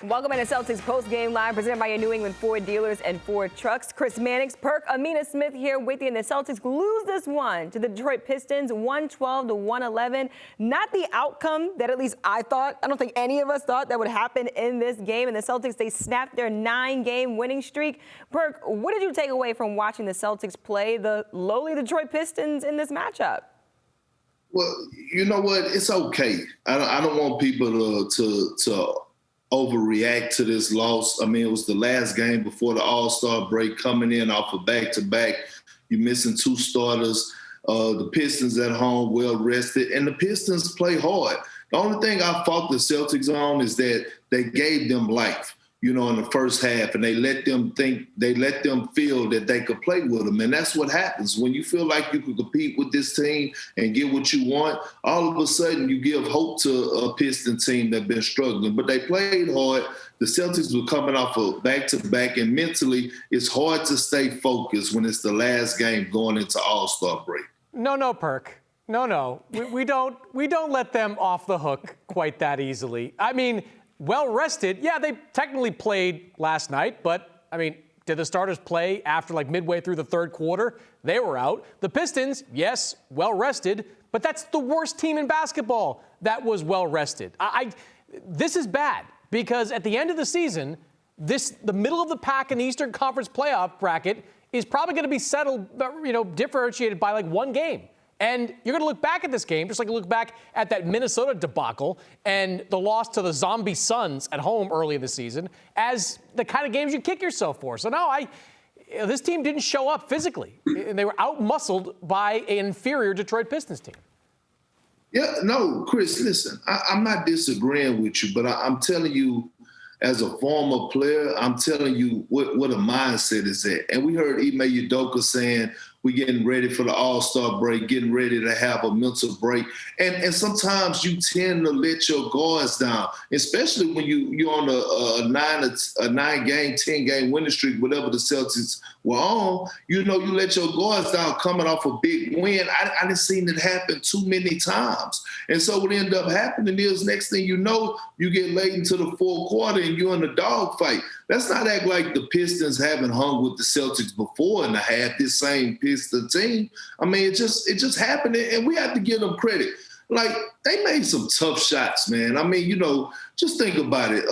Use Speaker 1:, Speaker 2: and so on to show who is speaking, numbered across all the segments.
Speaker 1: Welcome into Celtics post-game live presented by your New England Ford dealers and Ford trucks. Chris Mannix, Perk, Amina Smith here with you. And the Celtics lose this one to the Detroit Pistons, 112-111. Not the outcome that at least I thought. I don't think any of us thought that would happen in this game. And the Celtics, they snapped their 9-game winning streak. Perk, what did you take away from watching the Celtics play the lowly Detroit Pistons in this matchup?
Speaker 2: Well, you know what? It's okay. I don't want people to overreact to this loss. I mean, it was the last game before the All-Star break, coming in off a back-to-back. You're missing 2 starters. The Pistons at home, well-rested, and the Pistons play hard. The only thing I fought the Celtics on is that they gave them life, in the first half, and they let them feel that they could play with them. And that's what happens. When you feel like you can compete with this team and get what you want, all of a sudden you give hope to a Piston team that's been struggling. But they played hard. The Celtics were coming off a back-to-back, and mentally it's hard to stay focused when it's the last game going into All-Star break.
Speaker 3: No, Perk. No. We don't let them off the hook quite that easily. I mean, well-rested, yeah, they technically played last night, but, did the starters play after midway through the third quarter? They were out. The Pistons, yes, well-rested, but that's the worst team in basketball that was well-rested. This is bad because at the end of the season, the middle of the pack in the Eastern Conference playoff bracket is probably going to be settled, differentiated by 1 game. And you're going to look back at this game, just like you look back at that Minnesota debacle and the loss to the Zombie Suns at home early in the season as the kind of games you kick yourself for. So, no, this team didn't show up physically, and they were out-muscled by an inferior Detroit Pistons team.
Speaker 2: Yeah, no, Chris, listen, I'm not disagreeing with you, but I'm telling you, as a former player, I'm telling you what a mindset is at. And we heard Ime Udoka saying, we're getting ready for the All-Star break, getting ready to have a mental break. And sometimes you tend to let your guards down, especially when you're on a 9-game, 10-game winning streak, whatever the Celtics were on. You let your guards down coming off a big win. I didn't see it happen too many times. And so what ended up happening is next thing you know, you get late into the fourth quarter and you're in a dogfight. Let's not act like the Pistons haven't hung with the Celtics before in the half, this same Piston team. I mean, it just happened, and we have to give them credit. They made some tough shots, man. I mean, just think about it.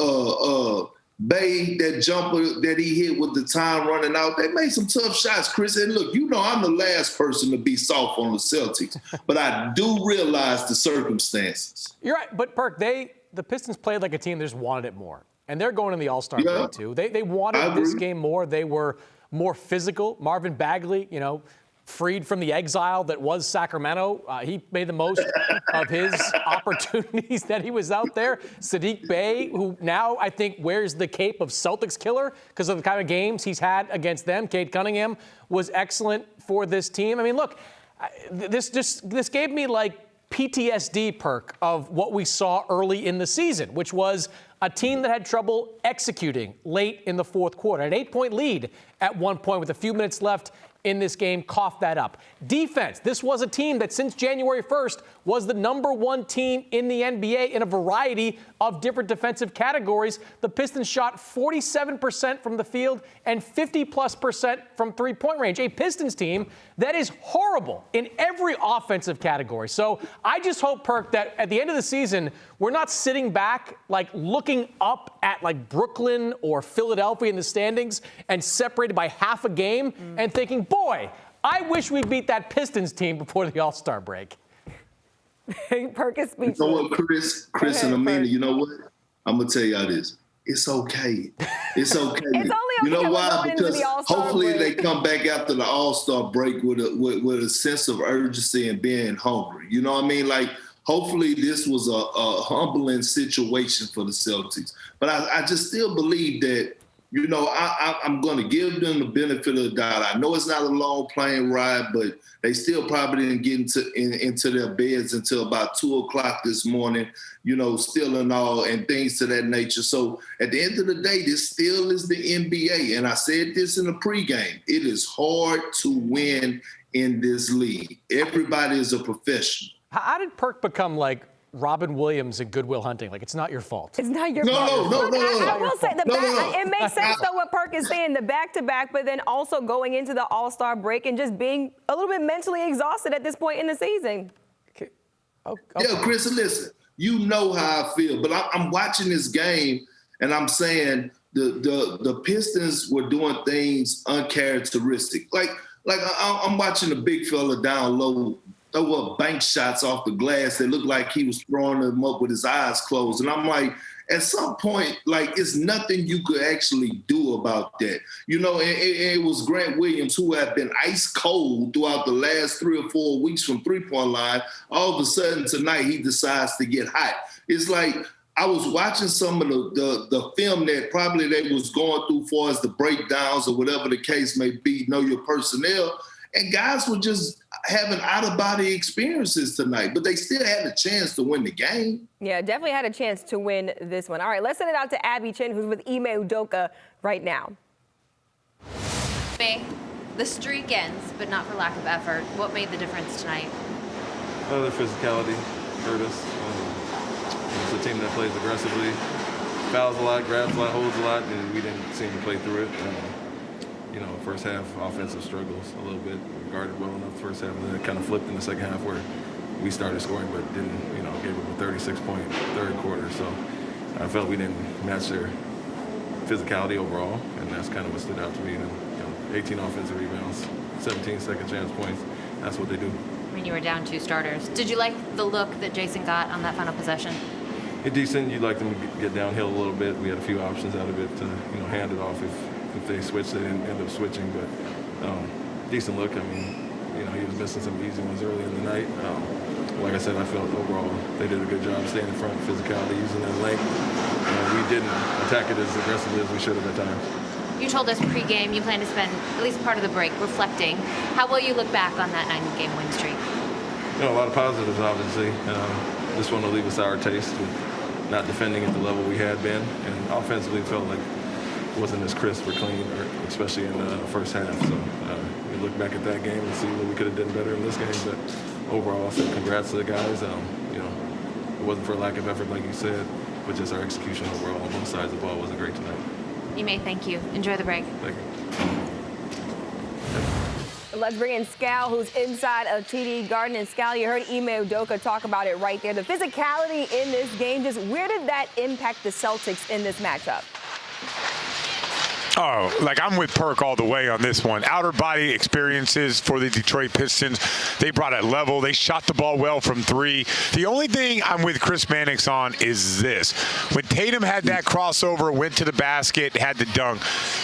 Speaker 2: Bay, that jumper that he hit with the time running out, they made some tough shots, Chris. And look, I'm the last person to be soft on the Celtics, but I do realize the circumstances.
Speaker 3: You're right, but Perk, the Pistons played like a team that just wanted it more. And they're going in the All-Star break, too. They wanted this game more. They were more physical. Marvin Bagley, freed from the exile that was Sacramento. He made the most of his opportunities that he was out there. Saddiq Bey, who now I think wears the cape of Celtics killer because of the kind of games he's had against them. Cade Cunningham was excellent for this team. I mean, look, this gave me PTSD, Perk, of what we saw early in the season, which was a team that had trouble executing late in the fourth quarter. An 8-point lead at one point with a few minutes left in this game, coughed that up. Defense, this was a team that since January 1st was the number 1 team in the NBA in a variety of different defensive categories. The Pistons shot 47% from the field and 50+% from three-point range. A Pistons team that is horrible in every offensive category. So I just hope, Perk, that at the end of the season, we're not sitting back looking up at Brooklyn or Philadelphia in the standings and separated by half a game and thinking, boy, I wish we beat that Pistons team before the All-Star break.
Speaker 1: Perkins speaks.
Speaker 2: You know what, Chris and Amina, you know what? I'm going to tell y'all this. It's okay. It's okay.
Speaker 1: It's only okay.
Speaker 2: You know why? Because hopefully they come back after the All-Star break with a sense of urgency and being hungry. You know what I mean? Hopefully this was a humbling situation for the Celtics. But I just still believe that, I'm going to give them the benefit of the doubt. I know it's not a long plane ride, but they still probably didn't get into their beds until about 2 o'clock this morning, still and all, and things to that nature. So at the end of the day, this still is the NBA. And I said this in the pregame. It is hard to win in this league. Everybody is a professional.
Speaker 3: How did Perk become Robin Williams in Good Will Hunting? It's not your fault.
Speaker 1: It's not your fault.
Speaker 2: No.
Speaker 1: will say
Speaker 2: No.
Speaker 1: it makes sense though what Perk is saying, the back-to-back, but then also going into the All-Star break and just being a little bit mentally exhausted at this point in the season.
Speaker 3: Okay.
Speaker 2: Yeah, Chris, listen, you know how I feel, but I'm watching this game and I'm saying the Pistons were doing things uncharacteristic. Like I'm watching a big fella down low throw up bank shots off the glass that looked like he was throwing them up with his eyes closed. And I'm like, at some point, like, it's nothing you could actually do about that. You know, it was Grant Williams, who had been ice cold throughout the last 3 or 4 weeks from three-point line. All of a sudden tonight, he decides to get hot. It's like I was watching some of the film that probably they was going through as far as the breakdowns or whatever the case may be, know your personnel, and guys were just having out-of-body experiences tonight, but they still had a chance to win the game.
Speaker 1: Yeah, definitely had a chance to win this one. All right, let's send it out to Abby Chin, who's with Ime Udoka right now.
Speaker 4: The streak ends, but not for lack of effort. What made the difference tonight?
Speaker 5: Their physicality hurt us. It's a team that plays aggressively, fouls a lot, grabs a lot, holds a lot, and we didn't seem to play through it. You know, first half offensive struggles a little bit. We guarded well enough the first half, and then it kind of flipped in the second half where we started scoring but didn't, you know, gave up a 36-point third quarter. So I felt we didn't match their physicality overall, and that's kind of what stood out to me. And, you know, 18 offensive rebounds, 17 second chance points. That's what they do.
Speaker 4: I mean, you were down 2 starters. Did you like the look that Jason got on that final possession?
Speaker 5: It's decent. You'd like them to get downhill a little bit. We had a few options out of it to, you know, hand it off if they switched. They didn't end up switching, but decent look. I mean, you know, he was missing some easy ones early in the night. Like I said, I felt overall they did a good job staying in front, physicality, using their length. We didn't attack it as aggressively as we should have at times.
Speaker 4: You told us pregame you plan to spend at least part of the break reflecting. How will you look back on that 9-game win streak?
Speaker 5: You know, a lot of positives, obviously. This one will leave a sour taste with not defending at the level we had been, and offensively felt like it wasn't as crisp or clean, especially in the first half. So we look back at that game and see what we could have done better in this game. But overall, so congrats to the guys. You know, it wasn't for a lack of effort, like you said, but just our execution overall on both sides of the ball wasn't great tonight.
Speaker 4: Ime, thank you. Enjoy the break.
Speaker 5: Thank you.
Speaker 1: Let's bring in Scal, who's inside of TD Garden. And Scal, you heard Ime Udoka talk about it right there. The physicality in this game, just where did that impact the Celtics in this matchup?
Speaker 6: Oh, like I'm with Perk all the way on this one. Outer body experiences for the Detroit Pistons. They brought it level. They shot the ball well from 3. The only thing I'm with Chris Mannix on is this. When Tatum had that crossover, went to the basket, had the dunk,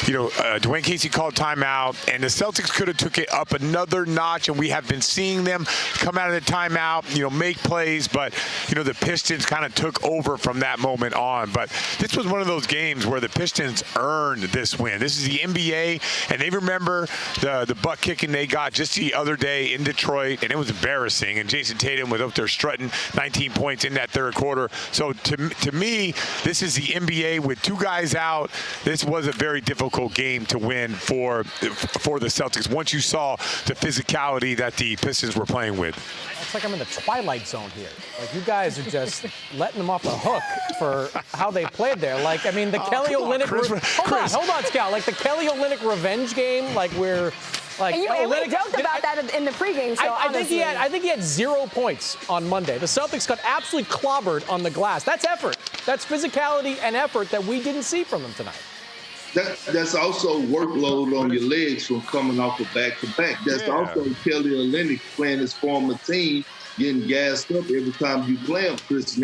Speaker 6: you know, Dwayne Casey called timeout, and the Celtics could have took it up another notch, and we have been seeing them come out of the timeout, you know, make plays, but, you know, the Pistons kind of took over from that moment on. But this was one of those games where the Pistons earned this win. This is the NBA, and they remember the butt kicking they got just the other day in Detroit, and it was embarrassing. And Jason Tatum was up there strutting 19 points in that third quarter. So to me, this is the NBA with 2 guys out. This was a very difficult game to win for the Celtics once you saw the physicality that the Pistons were playing with.
Speaker 3: It's like I'm in the Twilight Zone here. Like, you guys are just letting them off the hook for how they played there. Like, I mean, the Kelly Olynyk. Hold on, Scal. Like the Kelly Olynyk revenge game. Like we're like.
Speaker 1: And we joked about that in the pregame show.
Speaker 3: I think he had 0 points on Monday. The Celtics got absolutely clobbered on the glass. That's effort. That's physicality and effort that we didn't see from them tonight.
Speaker 2: That's also workload on your legs from coming off a back-to-back. That's also Kelly Olynyk playing his former team, getting gassed up every time you play him, Chris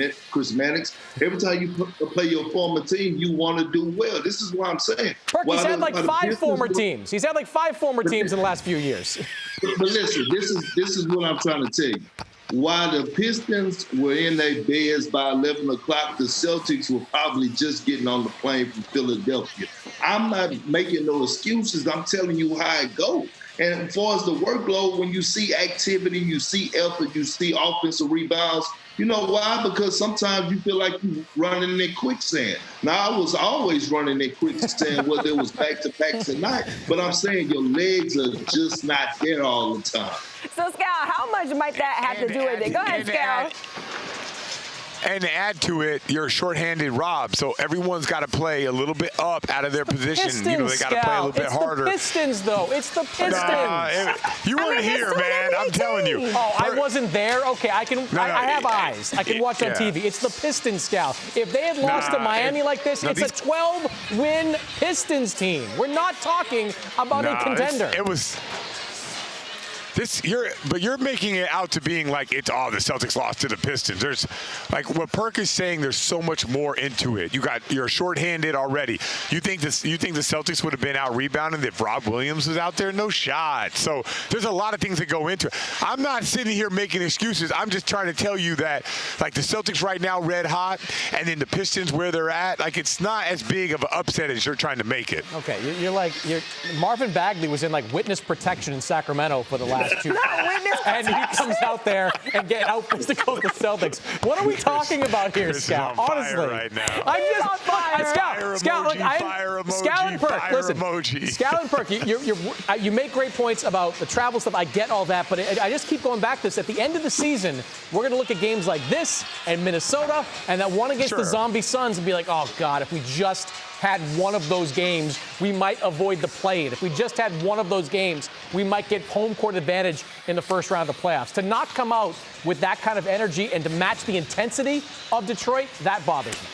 Speaker 2: Mannix. Every time you play your former team, you want to do well. This is what I'm saying.
Speaker 3: He's had like 5 former teams. He's had like 5 former teams in the last few years.
Speaker 2: But listen, this is what I'm trying to tell you. While the Pistons were in their beds by 11 o'clock, the Celtics were probably just getting on the plane from Philadelphia. I'm not making no excuses. I'm telling you how it goes. And as far as the workload, when you see activity, you see effort, you see offensive rebounds, you know why? Because sometimes you feel like you're running in quicksand. Now, I was always running in quicksand, whether it was back-to-backs or not. But I'm saying your legs are just not there all the time.
Speaker 1: So, Scal, how much might that have to do with it? Go ahead, Scal.
Speaker 6: And to add to it, you're a shorthanded Rob, so everyone's got to play a little bit up out of their position.
Speaker 3: Pistons,
Speaker 6: they got to play a little bit harder.
Speaker 3: It's the Pistons, though. It's the Pistons.
Speaker 6: You weren't here, man. I'm telling you.
Speaker 3: Oh, I wasn't there? Okay, I have eyes. I can watch on
Speaker 6: yeah.
Speaker 3: TV. It's the Pistons, Scal. If they had lost to Miami like this, it's a 12-win Pistons team. We're not talking about a contender.
Speaker 6: It was... But you're making it out to being like the Celtics lost to the Pistons. There's like what Perk is saying. There's so much more into it. You're shorthanded already. You think the Celtics would have been out rebounding if Rob Williams was out there? No shot. So there's a lot of things that go into it. I'm not sitting here making excuses. I'm just trying to tell you that like the Celtics right now red hot, and then the Pistons where they're at. Like it's not as big of an upset as you're trying to make it.
Speaker 3: Okay, Marvin Bagley was in like witness protection in Sacramento for the last 2 years. And he comes out there and get out physical with the Celtics. What are we talking about here, Scout? Honestly,
Speaker 6: right now.
Speaker 3: Scout, and Perk. Listen, Scout and Perk, you make great points about the travel stuff. I get all that, but I just keep going back to this. At the end of the season, we're going to look at games like this and Minnesota and that one against the Zombie Suns and be like, oh God, if we just had one of those games, we might avoid the play-in. If we just had one of those games, we might get home court advantage in the first round of the playoffs. To not come out with that kind of energy and to match the intensity of Detroit, that bothers me.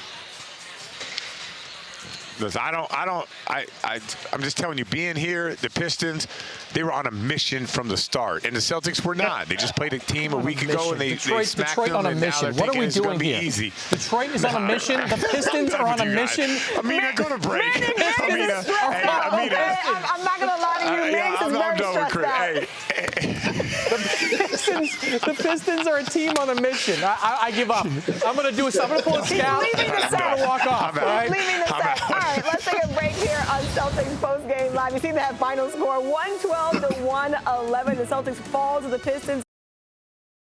Speaker 6: Listen, I'm just telling you, being here, the Pistons, they were on a mission from the start, and the Celtics were not. They just played a team a week ago, and they smacked
Speaker 3: Detroit
Speaker 6: them,
Speaker 3: on a
Speaker 6: and now
Speaker 3: mission.
Speaker 6: they're
Speaker 3: What are we doing here?
Speaker 6: Easy.
Speaker 3: Detroit is on a mission. The Pistons are on a mission.
Speaker 6: Amina, go to break. Amina,
Speaker 1: I'm not going to lie to you. Mannix is very stressed out.
Speaker 3: The Pistons are a team on a mission. I give up. I'm going to pull a Scout.
Speaker 1: Leaving the set.
Speaker 3: I'm going to walk off. All right?
Speaker 1: Leaving the set. All right, let's take a break here on Celtics Post Game Live. You see that final score, 112-111. The Celtics fall to the Pistons.